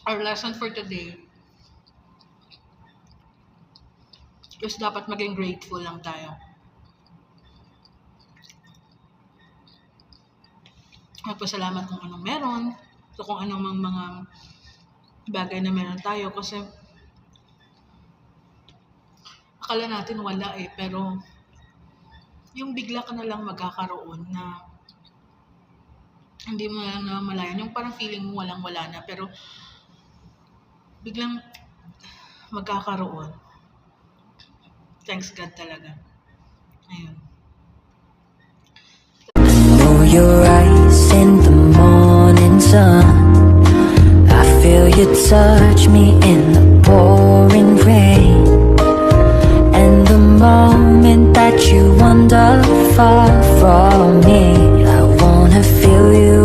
Our lesson for today is dapat maging grateful lang tayo. Magpasalamat kung anong meron, so kung anong mga bagay na meron tayo, kasi akala natin wala pero yung bigla ka na lang magkakaroon na hindi mo lang namamalayan, yung parang feeling mo walang-wala na, pero biglang magkakaroon. Thanks God talaga. Ayun. Know your eyes in the morning sun. I feel you touch me in the pouring rain. And the moment that you wander far from me, I wanna feel you